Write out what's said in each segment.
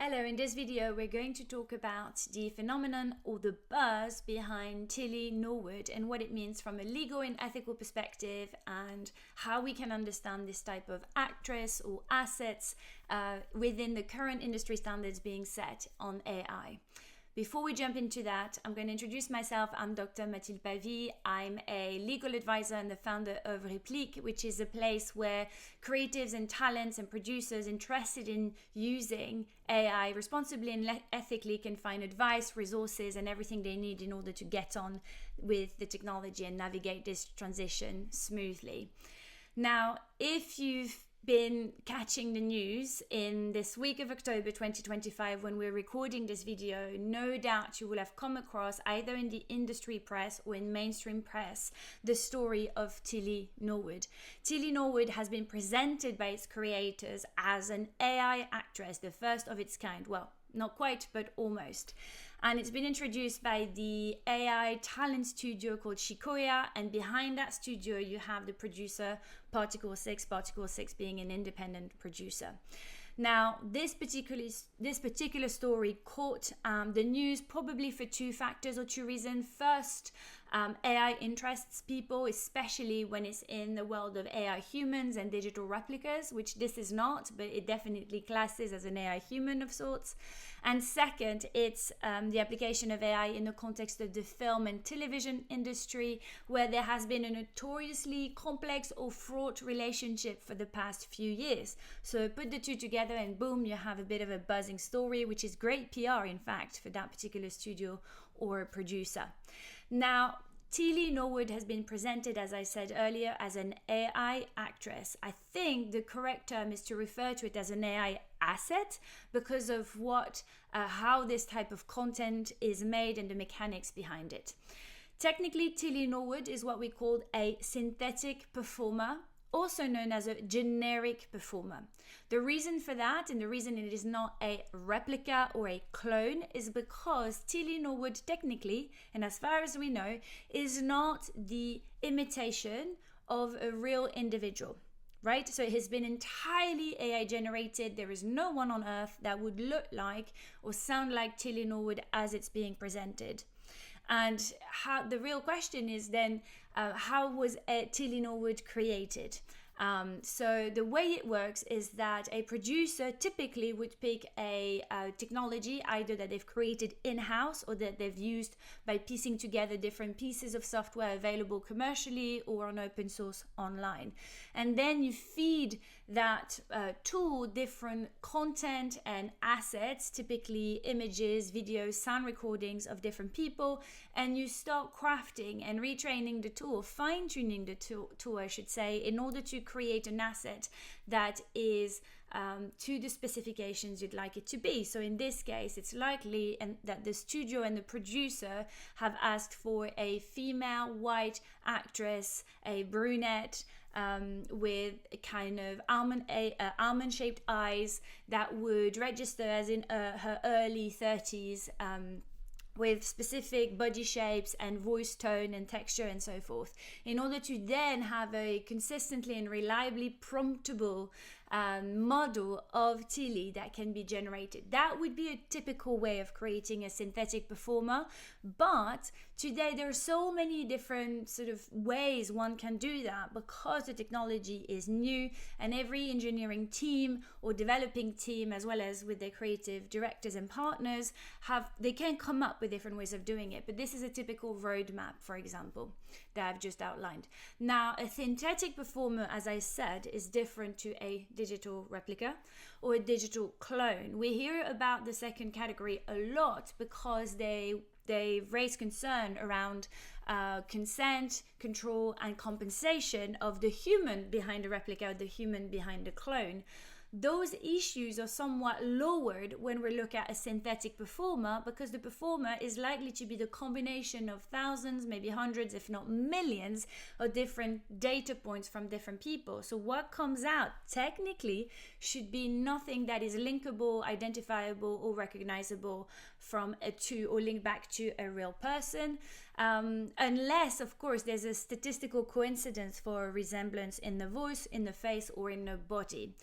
Hello, in this video we're going to talk about the phenomenon or the buzz behind Tilly Norwood and what it means from a legal and ethical perspective and how we can understand this type of actress or assets within the current industry standards being set on AI. Before we jump into that, I'm going to introduce myself. I'm Dr. Mathilde Pavis. I'm a legal advisor and the founder of Replique, which is a place where creatives and talents and producers interested in using AI responsibly and ethically can find advice, resources, and everything they need in order to get on with the technology and navigate this transition smoothly. Now, if you've been catching the news in this week of October 2025 when we're recording this video, no doubt you will have come across either in the industry press or in mainstream press the story of Tilly Norwood. Tilly Norwood has been presented by its creators as an AI actress, the first of its kind. Well, not quite, but almost. And it's been introduced by the AI talent studio called Shikoya, and behind that studio you have the producer Particle 6 being an independent producer. Now, this particular story caught the news probably for two factors or two reasons. First, AI interests people, especially when it's in the world of AI humans and digital replicas, which this is not, but it definitely classes as an AI human of sorts. And second, it's the application of AI in the context of the film and television industry, where there has been a notoriously complex or fraught relationship for the past few years. So put the two together and boom, you have a bit of a buzzing story, which is great PR, in fact, for that particular studio or producer. Now, Tilly Norwood has been presented, as I said earlier, as an AI actress. I think the correct term is to refer to it as an AI asset because of how this type of content is made and the mechanics behind it. Technically, Tilly Norwood is what we call a synthetic performer, also known as a generic performer. The reason for that, and the reason it is not a replica or a clone, is because Tilly Norwood technically, and as far as we know, is not the imitation of a real individual. Right? So it has been entirely AI generated. There is no one on earth that would look like or sound like Tilly Norwood as it's being presented. And the real question is then, how was Tilly Norwood created? So the way it works is that a producer typically would pick a technology either that they've created in-house or that they've used by piecing together different pieces of software available commercially or on open source online. And then you feed that tool different content and assets, typically images, videos, sound recordings of different people, and you start crafting and retraining the tool, fine-tuning the tool, I should say, in order to create an asset that is to the specifications you'd like it to be. So in this case, it's likely that the studio and the producer have asked for a female white actress, a brunette, with a kind of almond-shaped eyes that would register as in her early 30s, with specific body shapes and voice tone and texture and so forth, in order to then have a consistently and reliably promptable model of Tilly that can be generated. That would be a typical way of creating a synthetic performer, but today there are so many different sort of ways one can do that because the technology is new, and every engineering team or developing team, as well as with their creative directors and partners, they can come up with different ways of doing it. But this is a typical roadmap, for example, that I've just outlined. Now, a synthetic performer, as I said, is different to a digital replica or a digital clone. We hear about the second category a lot because they raise concern around consent, control, and compensation of the human behind the replica, the human behind the clone. Those issues are somewhat lowered when we look at a synthetic performer, because the performer is likely to be the combination of thousands, maybe hundreds, if not millions, of different data points from different people. So what comes out technically should be nothing that is linkable, identifiable, or recognizable from or linked back to a real person, unless, of course, there's a statistical coincidence for a resemblance in the voice, in the face, or in the body.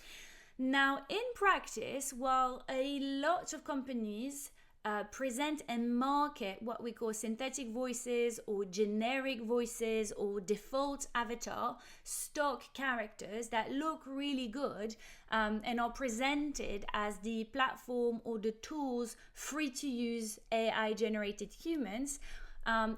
Now, in practice, while a lot of companies present and market what we call synthetic voices or generic voices or default avatar, stock characters that look really good and are presented as the platform or the tools free to use AI generated humans,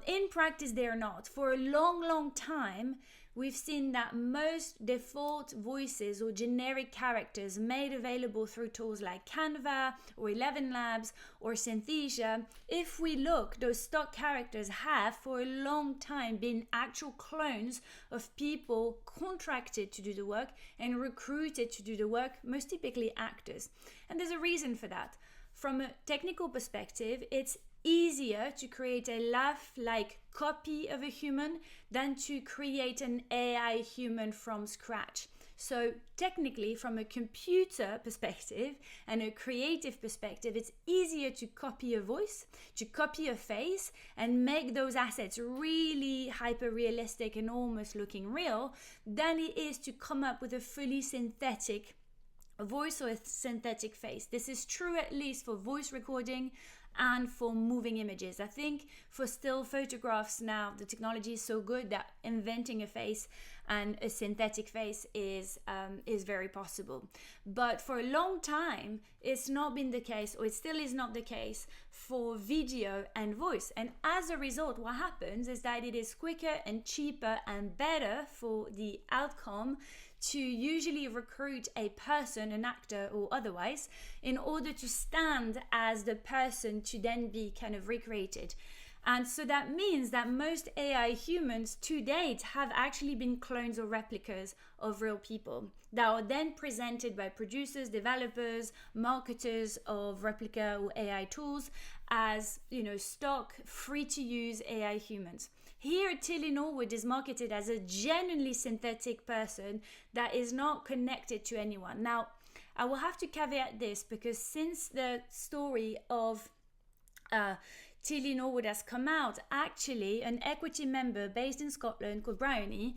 in practice they're not. For a long time, we've seen that most default voices or generic characters made available through tools like Canva or 11 Labs or Synthesia, if we look, those stock characters have for a long time been actual clones of people contracted to do the work and recruited to do the work, most typically actors. And there's a reason for that. From a technical perspective, it's easier to create a lifelike copy of a human than to create an AI human from scratch. So technically, from a computer perspective and a creative perspective, it's easier to copy a voice, to copy a face, and make those assets really hyper-realistic and almost looking real than it is to come up with a fully synthetic voice or a synthetic face. This is true at least for voice recording and for moving images. I think for still photographs now, the technology is so good that inventing a face and a synthetic face is very possible. But for a long time, it's not been the case, or it still is not the case for video and voice. And as a result, what happens is that it is quicker and cheaper and better for the outcome to usually recruit a person, an actor or otherwise, in order to stand as the person to then be kind of recreated. And so that means that most AI humans to date have actually been clones or replicas of real people that are then presented by producers, developers, marketers of replica or AI tools as, stock, free to use AI humans. Here, Tilly Norwood is marketed as a genuinely synthetic person that is not connected to anyone. Now, I will have to caveat this because since the story of Tilly Norwood has come out, actually an equity member based in Scotland called Bryony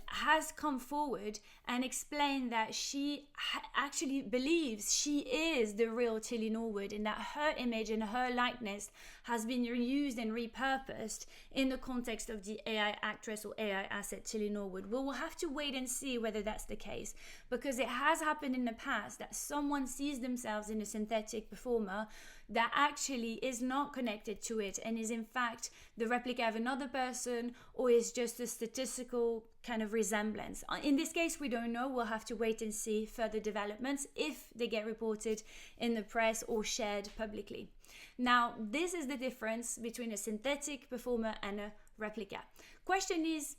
has come forward and explained that she actually believes she is the real Tilly Norwood and that her image and her likeness has been reused and repurposed in the context of the AI actress or AI asset Tilly Norwood. Well, we'll have to wait and see whether that's the case, because it has happened in the past that someone sees themselves in a synthetic performer that actually is not connected to it and is in fact the replica of another person, or is just a statistical kind of resemblance. In this case, we don't know. We'll have to wait and see further developments if they get reported in the press or shared publicly. Now, this is the difference between a synthetic performer and a replica. Question is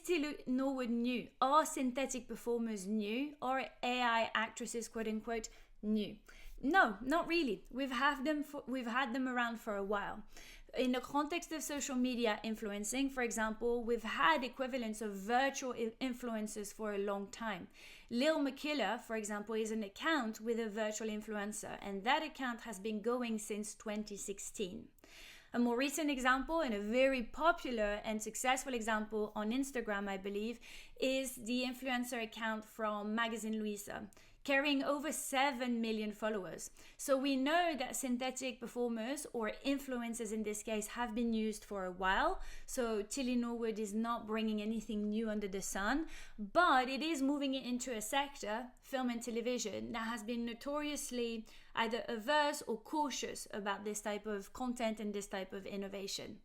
Tilly Norwood new? Are synthetic performers new? Are AI actresses, quote unquote, new? No, not really. We've had them around for a while. In the context of social media influencing, for example, we've had equivalents of virtual influencers for a long time. Lil McKiller, for example, is an account with a virtual influencer, and that account has been going since 2016. A more recent example, and a very popular and successful example on Instagram, I believe, is the influencer account from Magazine Louisa, carrying over 7 million followers. So we know that synthetic performers, or influencers in this case, have been used for a while. So Tilly Norwood is not bringing anything new under the sun, but it is moving it into a sector, film and television, that has been notoriously either averse or cautious about this type of content and this type of innovation.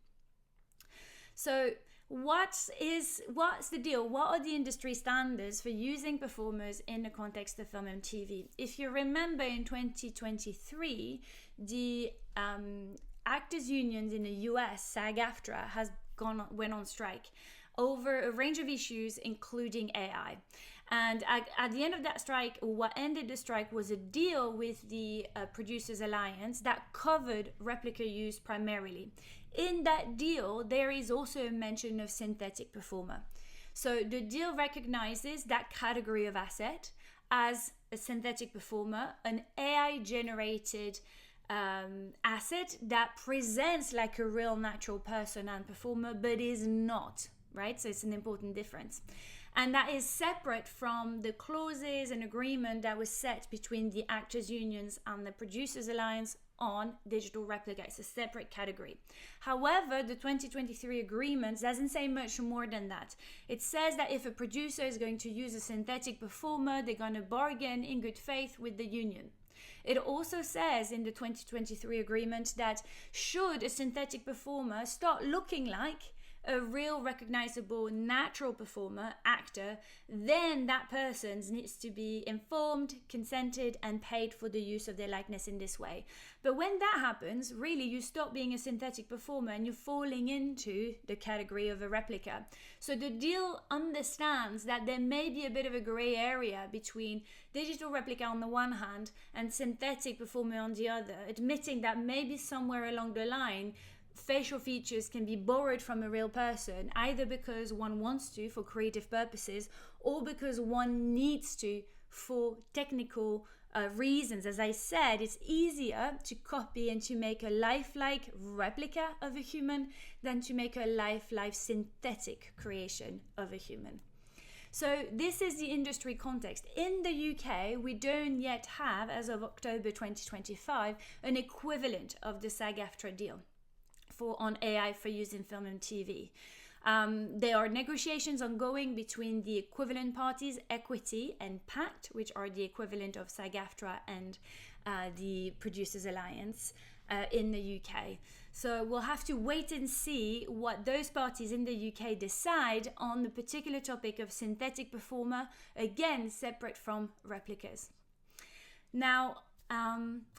So what's the deal? What are the industry standards for using performers in the context of film and TV? If you remember, in 2023, the actors unions in the US, SAG-AFTRA, went on strike over a range of issues, including AI. And at the end of that strike, what ended the strike was a deal with the Producers Alliance that covered replica use primarily. In that deal, there is also a mention of synthetic performer. So the deal recognizes that category of asset as a synthetic performer, an AI-generated asset that presents like a real natural person and performer, but is not, right? So it's an important difference. And that is separate from the clauses and agreement that was set between the actors unions and the producers alliance on digital replica. It's a separate category. However, the 2023 agreement doesn't say much more than that. It says that if a producer is going to use a synthetic performer, they're going to bargain in good faith with the union. It also says in the 2023 agreement that should a synthetic performer start looking like a real recognizable natural performer, actor, then that person needs to be informed, consented, and paid for the use of their likeness in this way. But when that happens, really you stop being a synthetic performer and you're falling into the category of a replica. So the deal understands that there may be a bit of a gray area between digital replica on the one hand and synthetic performer on the other, admitting that maybe somewhere along the line facial features can be borrowed from a real person, either because one wants to for creative purposes or because one needs to for technical reasons. As I said, it's easier to copy and to make a lifelike replica of a human than to make a lifelike synthetic creation of a human. So this is the industry context. In the UK, we don't yet have, as of October 2025, an equivalent of the SAG-AFTRA deal on AI for use in film and TV. There are negotiations ongoing between the equivalent parties, Equity and Pact, which are the equivalent of SAG-AFTRA and the Producers Alliance in the UK. So we'll have to wait and see what those parties in the UK decide on the particular topic of synthetic performer, again, separate from replicas. Now,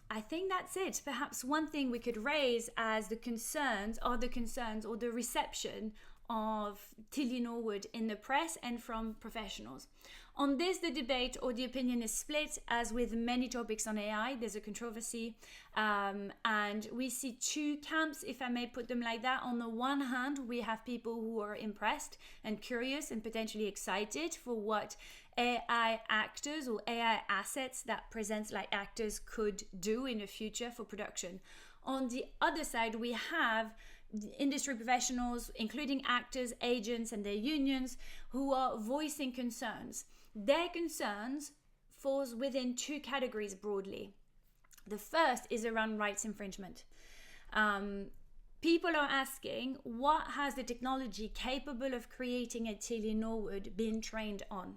I think that's it. Perhaps one thing we could raise as the concerns or the reception of Tilly Norwood in the press and from professionals. On this, the debate or the opinion is split. As with many topics on AI, there's a controversy, and we see two camps, if I may put them like that. On the one hand, we have people who are impressed and curious and potentially excited for what AI actors or AI assets that presents like actors could do in the future for production. On the other side, we have industry professionals, including actors, agents, and their unions, who are voicing concerns. Their concerns falls within two categories broadly. The first is around rights infringement. People are asking, what has the technology capable of creating a Tilly Norwood been trained on?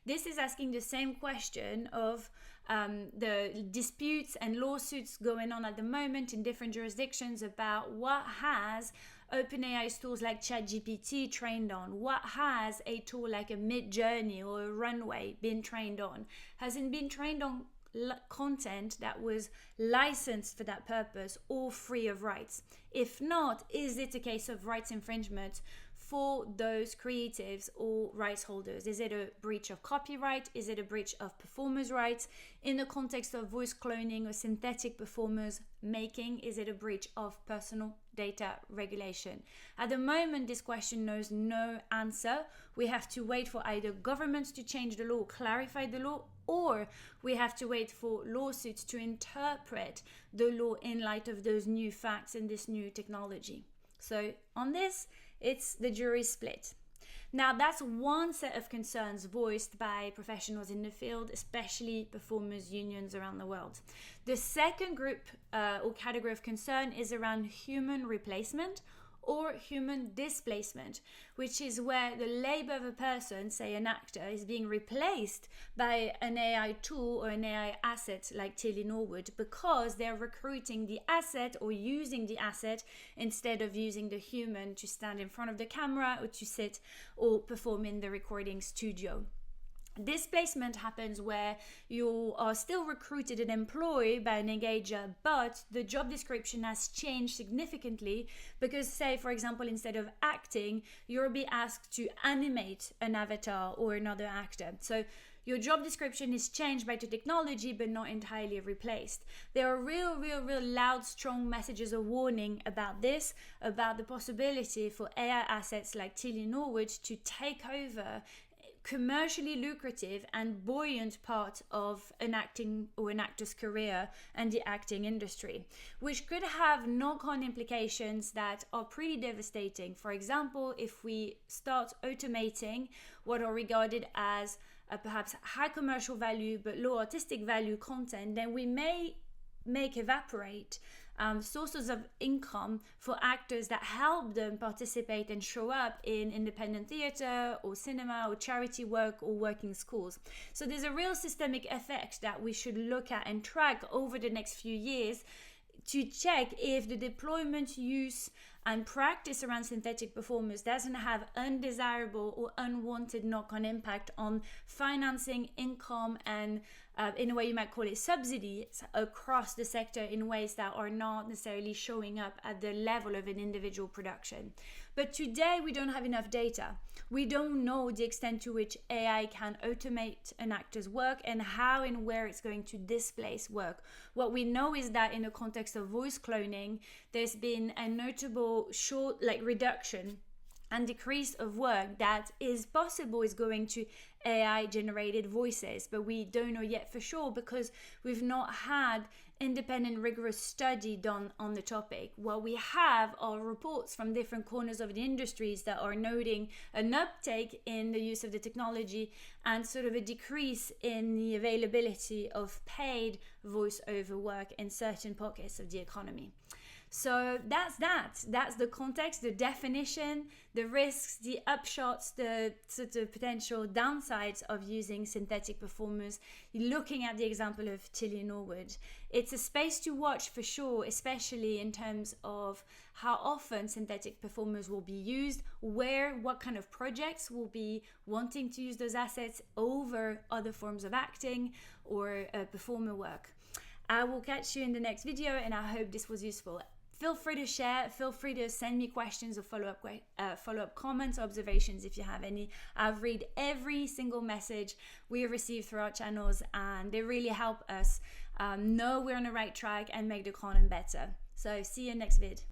This is asking the same question of the disputes and lawsuits going on at the moment in different jurisdictions about what has OpenAI's tools like ChatGPT trained on? What has a tool like a Midjourney or a Runway been trained on? Has it been trained on content that was licensed for that purpose or free of rights? If not, is it a case of rights infringement for those creatives or rights holders? Is it a breach of copyright? Is it a breach of performers' rights? In the context of voice cloning or synthetic performers making, is it a breach of personal data regulation? At the moment, this question knows no answer. We have to wait for either governments to change the law, clarify the law, or we have to wait for lawsuits to interpret the law in light of those new facts and this new technology. So on this, it's the jury split. Now, that's one set of concerns voiced by professionals in the field, especially performers' unions around the world. The second group or category of concern is around human replacement or human displacement, which is where the labor of a person, say an actor, is being replaced by an AI tool or an AI asset like Tilly Norwood because they're recruiting the asset or using the asset instead of using the human to stand in front of the camera or to sit or perform in the recording studio. Displacement happens where you are still recruited and employed by an engager, but the job description has changed significantly because, say, for example, instead of acting, you'll be asked to animate an avatar or another actor. So your job description is changed by the technology, but not entirely replaced. There are real loud, strong messages of warning about this, about the possibility for AI assets like Tilly Norwood to take over commercially lucrative and buoyant part of an acting or an actor's career and the acting industry, which could have knock-on implications that are pretty devastating. For example, if we start automating what are regarded as perhaps high commercial value but low artistic value content, then we may make evaporate sources of income for actors that help them participate and show up in independent theatre or cinema or charity work or working schools. So there's a real systemic effect that we should look at and track over the next few years to check if the deployment, use and practice around synthetic performers doesn't have undesirable or unwanted knock-on impact on financing, income, and in a way you might call it subsidies across the sector in ways that are not necessarily showing up at the level of an individual production. But today we don't have enough data. We don't know the extent to which AI can automate an actor's work and how and where it's going to displace work. What we know is that in the context of voice cloning, there's been a notable reduction and decrease of work that is possible is going to AI generated voices, but we don't know yet for sure because we've not had independent rigorous study done on the topic. What we have are reports from different corners of the industries that are noting an uptake in the use of the technology and sort of a decrease in the availability of paid voice-over work in certain pockets of the economy. So that's the context, the definition, the risks, the upshots, the sort of potential downsides of using synthetic performers, looking at the example of Tilly Norwood. It's a space to watch for sure, especially in terms of how often synthetic performers will be used, what kind of projects will be wanting to use those assets over other forms of acting or performer work. I will catch you in the next video and I hope this was useful. Feel free to share, feel free to send me questions or follow-up comments, observations if you have any. I've read every single message we receive through our channels and they really help us know we're on the right track and make the content better. So see you next vid.